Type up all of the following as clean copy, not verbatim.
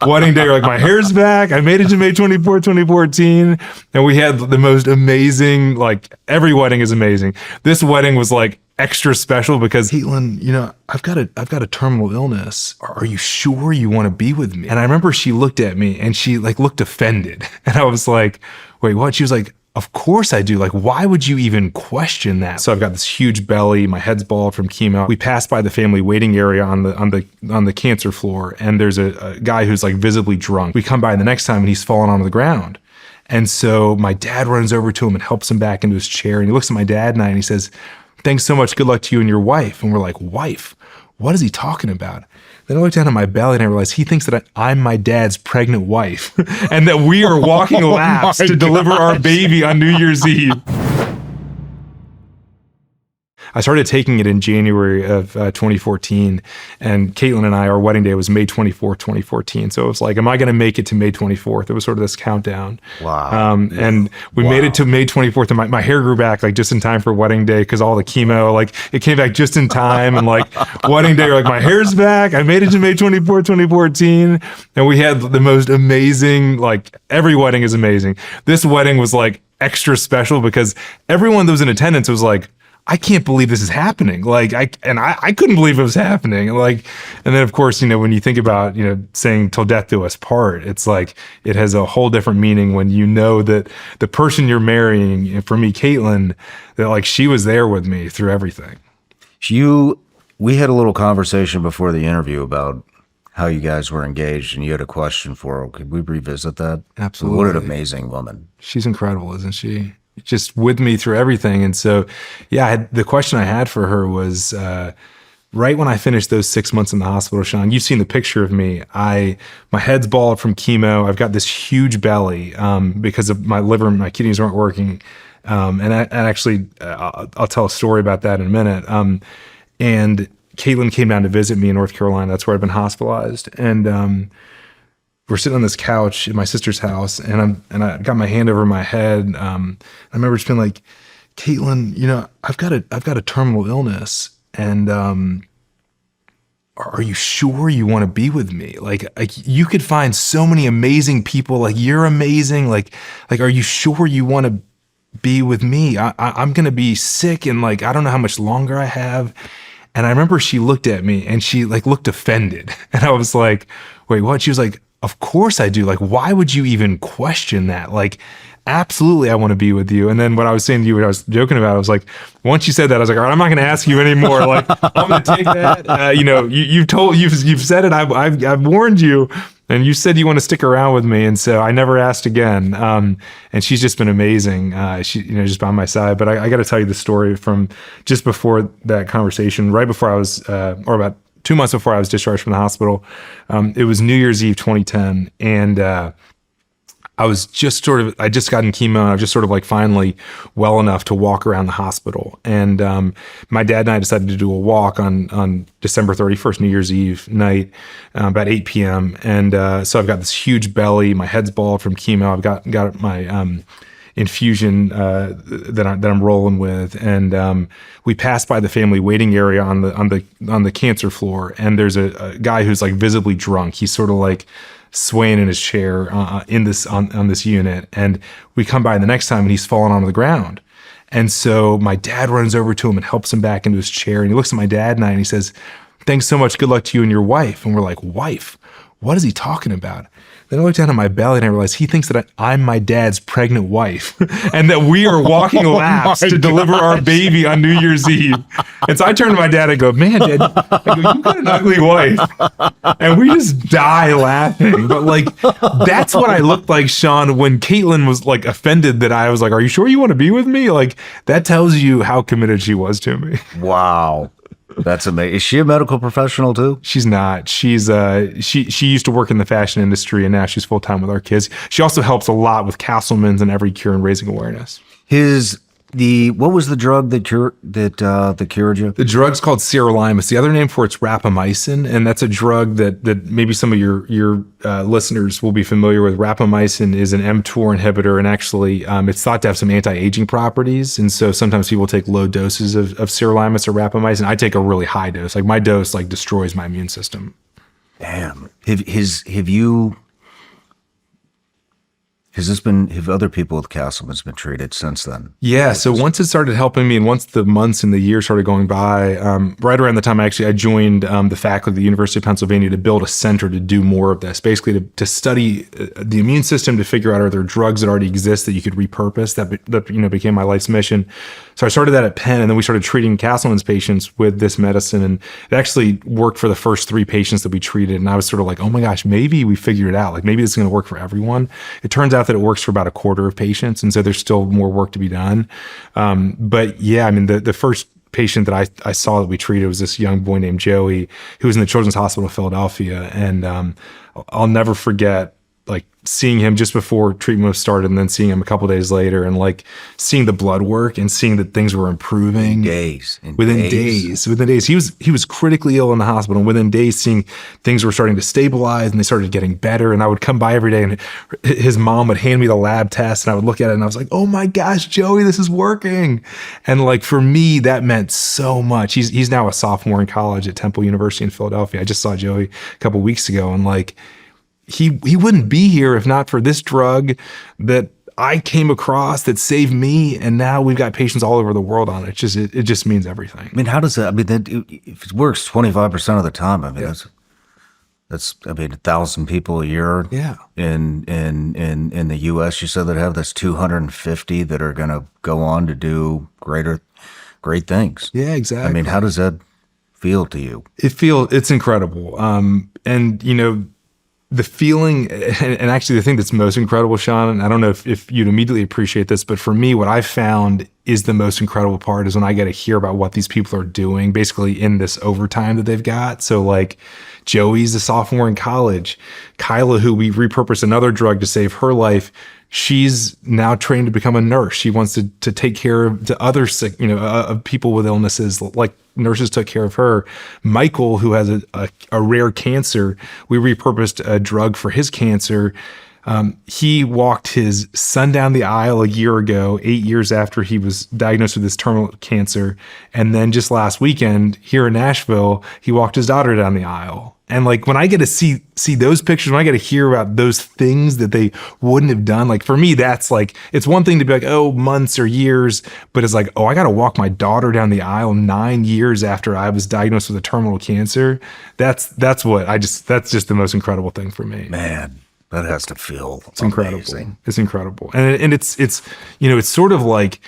wedding day, like my hair's back. I made it to May 24th, 2014. And we had the most amazing, like every wedding is amazing. This wedding was like extra special because Caitlin, I've got a terminal illness. Are you sure you want to be with me? And I remember she looked at me and she like looked offended. And I was like, wait, what? She was like, of course I do. Like, why would you even question that? So I've got this huge belly. My head's bald from chemo. We passed by the family waiting area on the cancer floor, and there's a guy who's like visibly drunk. We come by the next time, and he's fallen onto the ground. And so my dad runs over to him and helps him back into his chair. And he looks at my dad and I, and he says, "Thanks so much. Good luck to you and your wife." And we're like, "Wife? What is he talking about?" Then I look down at my belly and I realize he thinks that I'm my dad's pregnant wife and that we are walking laps to deliver our baby on New Year's Eve. I started taking it in January of 2014, and Caitlin and I, our wedding day was May 24th, 2014. So it was like, am I going to make it to May 24th? It was sort of this countdown. Wow. And we made it to May 24th, and my hair grew back like just in time for wedding day because all the chemo, like it came back just in time. And like wedding day, like my hair's back. I made it to May 24th, 2014. And we had the most amazing, like every wedding is amazing. This wedding was like extra special because everyone that was in attendance was like, I can't believe this is happening. Like I couldn't believe it was happening. Like, and then of course, when you think about, saying till death do us part, it's like, it has a whole different meaning when you know that the person you're marrying, for me, Caitlin, that like she was there with me through everything. We had a little conversation before the interview about how you guys were engaged, and you had a question for her. Could we revisit that? Absolutely. What an amazing woman. She's incredible, isn't she? Just with me through everything. And so, yeah, the question I had for her was, right when I finished those 6 months in the hospital, Shawn, you've seen the picture of me. My head's bald from chemo. I've got this huge belly because of my liver and my kidneys weren't working. And actually, I'll tell a story about that in a minute. And Caitlin came down to visit me in North Carolina. That's where I've been hospitalized. And we're sitting on this couch in my sister's house, and I got my hand over my head. I remember just being like, Caitlin, I've got a terminal illness, and are you sure you want to be with me? Like you could find so many amazing people. Like you're amazing. Like are you sure you want to be with me? I'm gonna be sick, and like I don't know how much longer I have. And I remember she looked at me and she like looked offended, and I was like, wait, what? She was like, of course I do. Like, why would you even question that? Like, absolutely, I want to be with you. And then what I was saying to you, what I was joking about, I was like, once you said that, I was like, all right, I'm not going to ask you anymore. Like, I'm going to take that. You've said it. I've warned you, and you said you want to stick around with me. And so I never asked again. And she's just been amazing. She, just by my side. But I got to tell you the story from just before that conversation, right before I was, or about 2 months before I was discharged from the hospital. It was New Year's Eve 2010. And I was just I just gotten chemo, and I was just sort of like finally well enough to walk around the hospital. And my dad and I decided to do a walk on December 31st, New Year's Eve night, about 8 p.m. And so I've got this huge belly. My head's bald from chemo. I've got my infusion that I'm rolling with, and we passed by the family waiting area on the cancer floor, and there's a guy who's like visibly drunk. He's sort of like swaying in his chair on this unit, and we come by the next time, and he's fallen onto the ground. And so my dad runs over to him and helps him back into his chair, and he looks at my dad and I, and he says, "Thanks so much. Good luck to you and your wife." And we're like, "Wife? What is he talking about?" Then I looked down at my belly and I realized he thinks that I'm my dad's pregnant wife and that we are walking laps to deliver our baby on New Year's Eve. And so I turned to my dad and go, "Man, Dad," I go, "you've got an ugly wife." And we just die laughing. But like, that's what I looked like, Shawn, when Caitlin was like offended that I was like, "Are you sure you want to be with me?" Like, that tells you how committed she was to me. Wow. That's amazing. Is she a medical professional too? She's not. She's she used to work in the fashion industry, and now she's full time with our kids. She also helps a lot with Castleman's and Every Cure and raising awareness. What was the drug that cured you? The drug's called sirolimus. The other name for it's rapamycin, and that's a drug that maybe some of your listeners will be familiar with. Rapamycin is an mTOR inhibitor, and actually it's thought to have some anti-aging properties. And so sometimes people take low doses of sirolimus or rapamycin. I take a really high dose. Like my dose like destroys my immune system. Damn. Have other people with Castleman's been treated since then? Yeah. So once it started helping me, and once the months and the years started going by, right around the time I joined the faculty at the University of Pennsylvania to build a center to do more of this, basically to study the immune system, to figure out are there drugs that already exist that you could repurpose. That became my life's mission. So I started that at Penn, and then we started treating Castleman's patients with this medicine, and it actually worked for the first 3 patients that we treated. And I was sort of like, oh my gosh, maybe we figured it out. Like maybe this is going to work for everyone. It turns out that it works for about a quarter of patients, and so there's still more work to be done. But yeah, I mean, the first patient that I saw that we treated was this young boy named Joey, who was in the Children's Hospital of Philadelphia, and I'll never forget like seeing him just before treatment was started, and then seeing him a couple days later, and like seeing the blood work and seeing that things were improving within days. He was critically ill in the hospital, and within days seeing things were starting to stabilize and they started getting better. And I would come by every day, and his mom would hand me the lab test, and I would look at it and I was like, oh my gosh, Joey, this is working. And like for me, that meant so much. He's now a sophomore in college at Temple University in Philadelphia. I just saw Joey a couple weeks ago, and like he wouldn't be here if not for this drug that I came across that saved me, and now we've got patients all over the world on it. It just means everything. I mean, how does that? I mean, if it works 25% of the time, I mean, that's 1,000 people a year. Yeah. In the U.S., you said that have that's 250 that are going to go on to do great things. Yeah, exactly. I mean, how does that feel to you? It's incredible. And you know, the feeling, and actually the thing that's most incredible, Shawn, and I don't know if you'd immediately appreciate this, but for me, what I've found is the most incredible part is when I get to hear about what these people are doing, basically in this overtime that they've got. So like Joey's a sophomore in college. Kyla, who we repurposed another drug to save her life, she's now trained to become a nurse. She wants to take care of the other sick, of people with illnesses like nurses took care of her. Michael, who has a rare cancer, we repurposed a drug for his cancer. He walked his son down the aisle a year ago, 8 years after he was diagnosed with this terminal cancer. And then just last weekend here in Nashville, he walked his daughter down the aisle. And like when I get to see those pictures, when I get to hear about those things that they wouldn't have done, like for me, that's like, it's one thing to be like, oh, months or years, but it's like, oh, I got to walk my daughter down the aisle 9 years after I was diagnosed with a terminal cancer. That's just the most incredible thing for me. Man, that has to feel incredible. Amazing. It's incredible. And it's it's sort of like,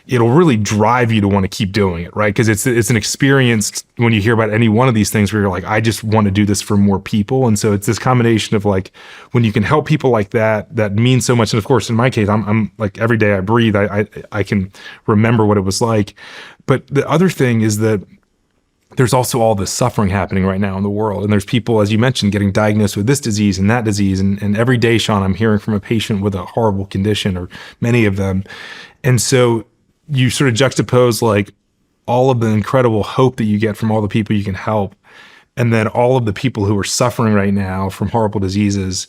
it'll really drive you to want to keep doing it, right? Because it's an experience when you hear about any one of these things where you're like, I just want to do this for more people. And so it's this combination of like, when you can help people like that means so much. And of course, in my case, I'm like, every day I breathe, I can remember what it was like. But the other thing is that there's also all this suffering happening right now in the world. And there's people, as you mentioned, getting diagnosed with this disease and that disease. And every day, Shawn, I'm hearing from a patient with a horrible condition, or many of them. And so you sort of juxtapose like all of the incredible hope that you get from all the people you can help, and then all of the people who are suffering right now from horrible diseases.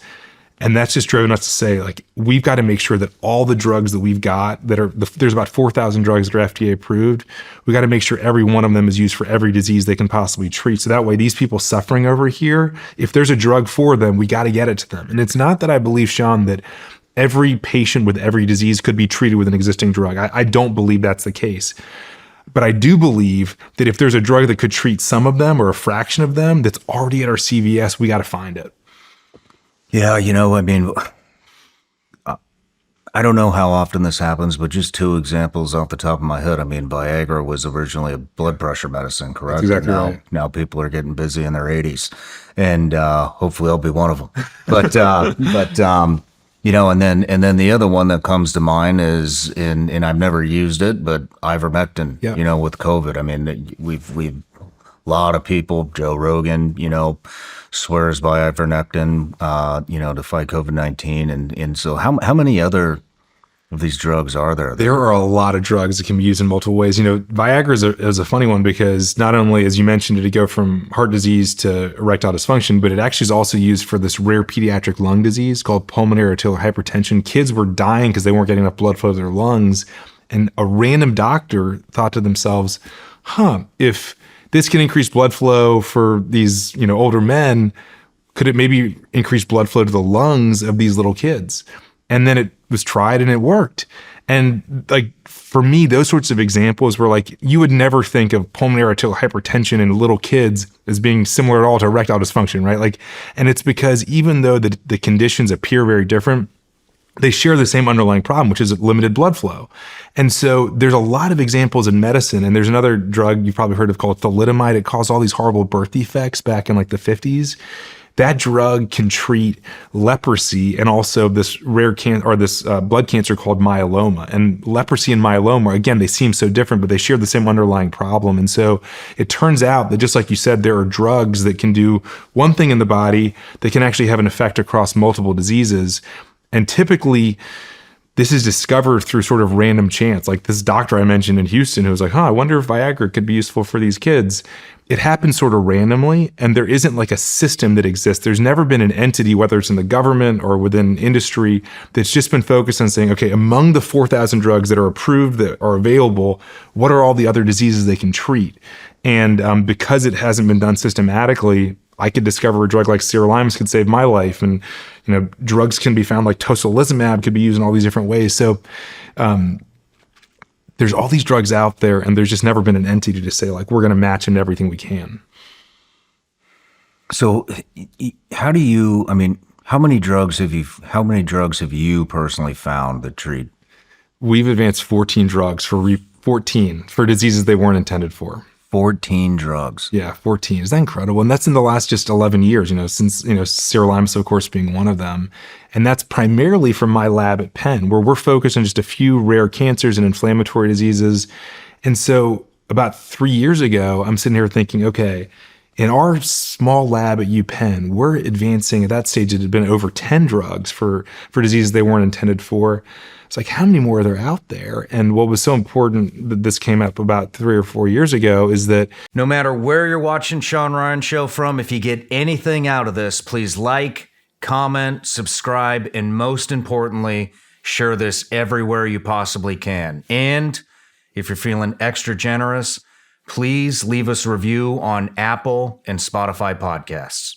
And that's just driven us to say, like, we've got to make sure that all the drugs that we've got there's about 4,000 drugs that are FDA approved. We got to make sure every one of them is used for every disease they can possibly treat. So that way, these people suffering over here, if there's a drug for them, we got to get it to them. And it's not that I believe, Shawn, that every patient with every disease could be treated with an existing drug. I don't believe that's the case. But I do believe that if there's a drug that could treat some of them or a fraction of them that's already at our CVS, we got to find it. Yeah, I mean, I don't know how often this happens, but just 2 examples off the top of my head. I mean, Viagra was originally a blood pressure medicine, correct? That's exactly right. Now people are getting busy in their 80s, and hopefully I'll be one of them. But and then the other one that comes to mind is and I've never used it, but ivermectin. Yeah. With COVID. I mean, we've a lot of people. Joe Rogan, swears by ivermectin, to fight COVID-19, and so how many other of these drugs are there? There are a lot of drugs that can be used in multiple ways. Viagra is a funny one because not only, as you mentioned, did it go from heart disease to erectile dysfunction, but it actually is also used for this rare pediatric lung disease called pulmonary arterial hypertension. Kids were dying because they weren't getting enough blood flow to their lungs. And a random doctor thought to themselves, if this can increase blood flow for these, older men, Could it maybe increase blood flow to the lungs of these little kids? And then it was tried and it worked. And like for me, those sorts of examples were like, you would never think of pulmonary arterial hypertension in little kids as being similar at all to erectile dysfunction, right? Like, and it's because even though the conditions appear very different, they share the same underlying problem, which is limited blood flow. And so there's a lot of examples in medicine. And there's another drug you've probably heard of called thalidomide. It caused all these horrible birth defects back in like the 50s. That drug can treat leprosy and also this rare blood cancer called myeloma. And leprosy and myeloma, again, they seem so different, but they share the same underlying problem. And so it turns out that just like you said, there are drugs that can do one thing in the body that can actually have an effect across multiple diseases. And typically, this is discovered through sort of random chance. Like this doctor I mentioned in Houston who was like, I wonder if Viagra could be useful for these kids. It happens sort of randomly, and there isn't like a system that exists. There's never been an entity, whether it's in the government or within industry, that's just been focused on saying, okay, among the 4,000 drugs that are approved, that are available, what are all the other diseases they can treat? And because it hasn't been done systematically, I could discover a drug like sirolimus could save my life. And, drugs can be found like tocilizumab could be used in all these different ways. So there's all these drugs out there, and there's just never been an entity to say like, we're going to match in everything we can. So how many drugs have you personally found that treat? We've advanced 14 drugs for diseases they weren't intended for. 14 drugs. Yeah, 14. Is that incredible? And that's in the last just 11 years, since, sirolimus, of course, being one of them. And that's primarily from my lab at Penn, where we're focused on just a few rare cancers and inflammatory diseases. And so about 3 years ago, I'm sitting here thinking, okay, in our small lab at UPenn, we're advancing, at that stage, it had been over 10 drugs for diseases they weren't intended for. It's like, how many more are there out there? And what was so important that this came up about 3 or 4 years ago is that no matter where you're watching Shawn Ryan Show from, if you get anything out of this, please like, comment, subscribe, and most importantly, share this everywhere you possibly can. And if you're feeling extra generous, please leave us a review on Apple and Spotify podcasts.